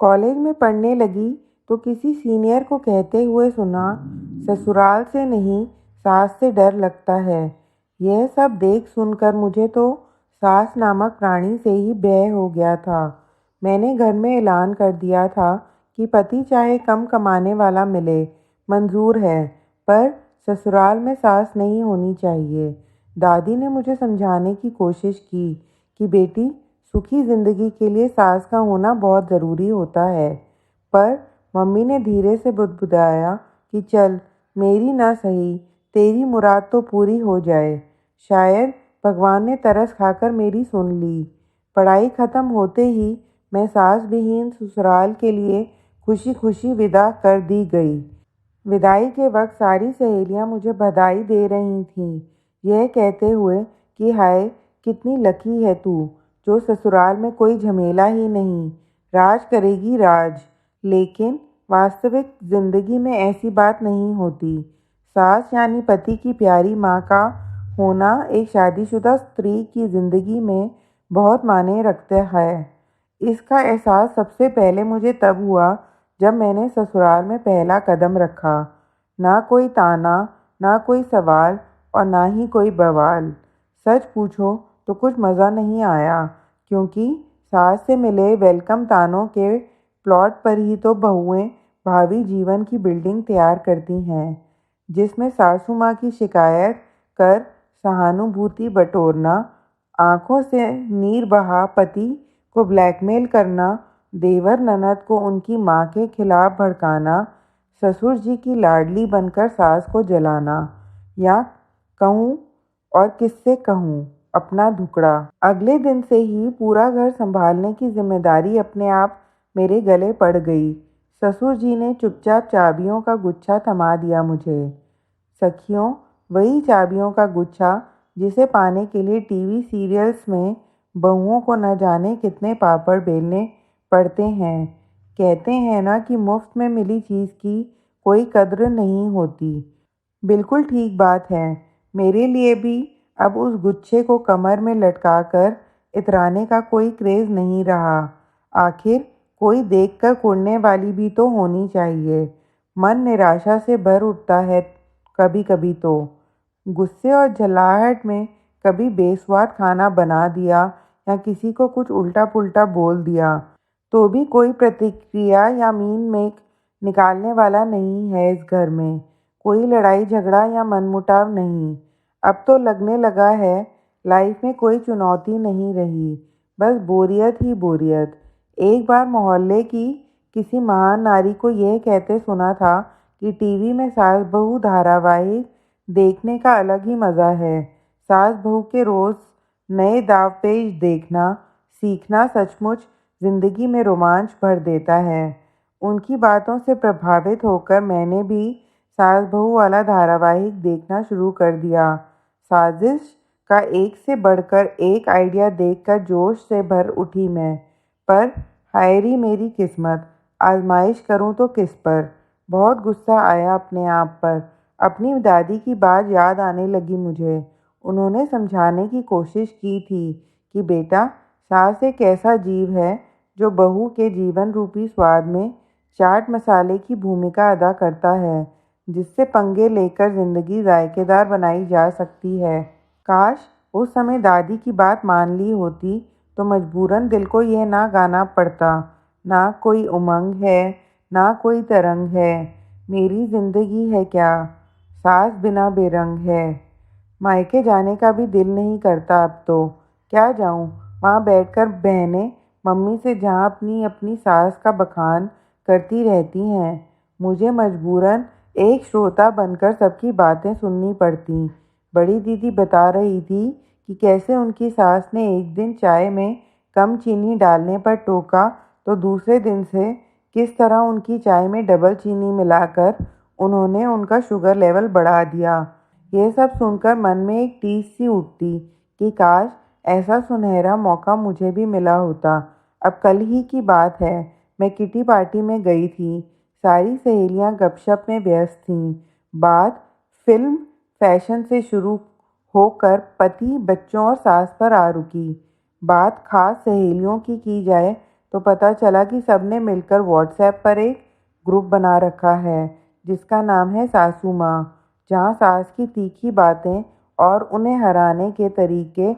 College में पढ़ने लगी तो किसी सीनियर को कहते हुए सुना, ससुराल से नहीं सास से डर लगता है। यह सब देख सुनकर मुझे तो सास नामक प्राणी से ही भय हो गया था। मैंने घर में ऐलान कर दिया था कि पति चाहे कम कमाने वाला मिले, मंजूर है, पर ससुराल में सास नहीं होनी चाहिए। दादी ने मुझे समझाने की कोशिश की कि बेटी, सुखी ज़िंदगी के लिए सास का होना बहुत ज़रूरी होता है। पर मम्मी ने धीरे से बुदबुदाया कि चल, मेरी ना सही, तेरी मुराद तो पूरी हो जाए। शायद भगवान ने तरस खाकर मेरी सुन ली। पढ़ाई ख़त्म होते ही मैं सास विहीन ससुराल के लिए खुशी खुशी विदा कर दी गई। विदाई के वक्त सारी सहेलियां मुझे बधाई दे रही थीं, यह कहते हुए कि हाय, कितनी लकी है तू, जो ससुराल में कोई झमेला ही नहीं, राज करेगी राज। लेकिन वास्तविक ज़िंदगी में ऐसी बात नहीं होती। सास यानी पति की प्यारी माँ का होना एक शादीशुदा स्त्री की ज़िंदगी में बहुत मायने रखता है। इसका एहसास सबसे पहले मुझे तब हुआ जब मैंने ससुराल में पहला कदम रखा। ना कोई ताना, ना कोई सवाल और ना ही कोई बवाल। सच पूछो तो कुछ मज़ा नहीं आया, क्योंकि सास से मिले वेलकम तानों के प्लॉट पर ही तो बहुएं भावी जीवन की बिल्डिंग तैयार करती हैं, जिसमें सासू माँ की शिकायत कर सहानुभूति बटोरना, आंखों से नीर बहा पति को ब्लैकमेल करना, देवर ननद को उनकी माँ के खिलाफ भड़काना, ससुर जी की लाडली बनकर सास को जलाना, या कहूँ और किससे कहूँ, अपना दुखड़ा। अगले दिन से ही पूरा घर संभालने की जिम्मेदारी अपने आप मेरे गले पड़ गई। ससुर जी ने चुपचाप चाबियों का गुच्छा थमा दिया मुझे। सखियों, वही चाबियों का गुच्छा जिसे पाने के लिए टीवी सीरियल्स में बहुओं को न जाने कितने पापड़ बेलने पड़ते हैं। कहते हैं ना कि मुफ्त में मिली चीज़ की कोई कद्र नहीं होती। बिल्कुल ठीक बात है। मेरे लिए भी अब उस गुच्छे को कमर में लटकाकर इतराने का कोई क्रेज़ नहीं रहा। आखिर कोई देखकर कुड़ने वाली भी तो होनी चाहिए। मन निराशा से भर उठता है कभी कभी तो। गुस्से और झल्लाहट में कभी बेस्वाद खाना बना दिया या किसी को कुछ उल्टा पुल्टा बोल दिया, तो भी कोई प्रतिक्रिया या मीन मेक निकालने वाला नहीं है इस घर में। कोई लड़ाई झगड़ा या मनमुटाव नहीं। अब तो लगने लगा है लाइफ में कोई चुनौती नहीं रही, बस बोरियत ही बोरियत। एक बार मोहल्ले की किसी महान नारी को यह कहते सुना था कि टीवी में सास बहू धारावाहिक देखने का अलग ही मज़ा है। सास बहू के रोज़ नए दावपेच देखना सीखना सचमुच ज़िंदगी में रोमांच भर देता है। उनकी बातों से प्रभावित होकर मैंने भी सास बहू वाला धारावाहिक देखना शुरू कर दिया। साजिश का एक से बढ़कर एक आइडिया देखकर जोश से भर उठी मैं। पर हाय री मेरी किस्मत, आजमाइश करूं तो किस पर। बहुत गुस्सा आया अपने आप पर। अपनी दादी की बात याद आने लगी मुझे। उन्होंने समझाने की कोशिश की थी कि बेटा, सास एक ऐसा जीव है जो बहू के जीवन रूपी स्वाद में चाट मसाले की भूमिका अदा करता है, जिससे पंगे लेकर ज़िंदगी जायकेदार बनाई जा सकती है। काश उस समय दादी की बात मान ली होती तो मजबूरन दिल को यह ना गाना पड़ता, ना कोई उमंग है, ना कोई तरंग है, मेरी ज़िंदगी है क्या, सास बिना बेरंग है। मायके जाने का भी दिल नहीं करता अब तो। क्या जाऊं, वहाँ बैठकर बहनें मम्मी से जहाँ अपनी अपनी सास का बखान करती रहती हैं, मुझे मजबूरन एक श्रोता बनकर सबकी बातें सुननी पड़ती। बड़ी दीदी बता रही थी कि कैसे उनकी सास ने एक दिन चाय में कम चीनी डालने पर टोका तो दूसरे दिन से किस तरह उनकी चाय में डबल चीनी मिलाकर उन्होंने उनका शुगर लेवल बढ़ा दिया। यह सब सुनकर मन में एक टीस सी उठती कि काश ऐसा सुनहरा मौका मुझे भी मिला होता। अब कल ही की बात है, मैं किटी पार्टी में गई थी। सारी सहेलियां गपशप में व्यस्त थीं। बात फिल्म फैशन से शुरू होकर पति, बच्चों और सास पर आ रुकी। बात खास सहेलियों की जाए तो पता चला कि सबने मिलकर व्हाट्सएप पर एक ग्रुप बना रखा है जिसका नाम है सासू माँ, जहाँ सास की तीखी बातें और उन्हें हराने के तरीके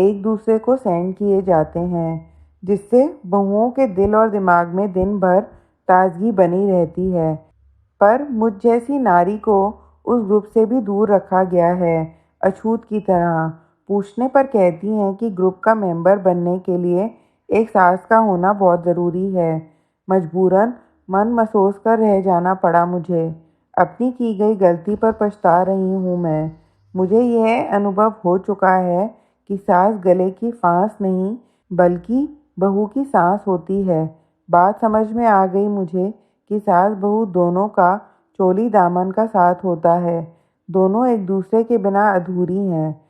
एक दूसरे को सेंड किए जाते हैं, जिससे बहुओं के दिल और दिमाग में दिन भर ताजगी बनी रहती है। पर मुझ जैसी नारी को उस ग्रुप से भी दूर रखा गया है, अछूत की तरह। पूछने पर कहती हैं कि ग्रुप का मेंबर बनने के लिए एक सास का होना बहुत ज़रूरी है। मजबूरन मन मसोस कर रह जाना पड़ा मुझे। अपनी की गई गलती पर पछता रही हूँ मैं। मुझे यह अनुभव हो चुका है कि सास गले की फांस नहीं बल्कि बहू की सांस होती है। बात समझ में आ गई मुझे कि सास बहू दोनों का चोली दामन का साथ होता है। दोनों एक दूसरे के बिना अधूरी हैं।